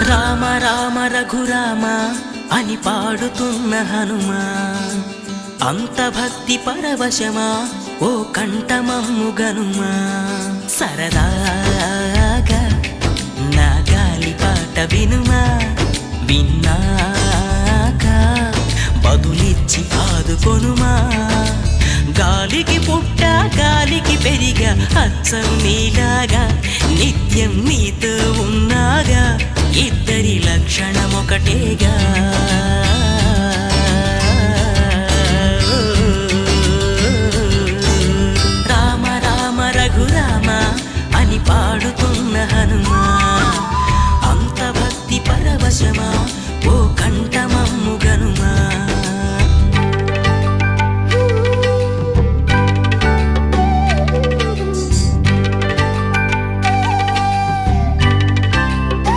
రామ రామ రఘురామ అని పాడుతున్న హనుమా, అంత భక్తి పరవశమా ఓ కంఠమమ్ము గనుమా. సరదాగా నా గాలి పాట వినుమా, విన్నాక బదులిచ్చి ఆదుకొనుమా. గాలికి పుట్ట గాలికి పెరిగా అచ్చం నీలాగా, నిత్యం నీతో ఉన్నాగా, ఇద్దరి లక్షణమొకటేగా.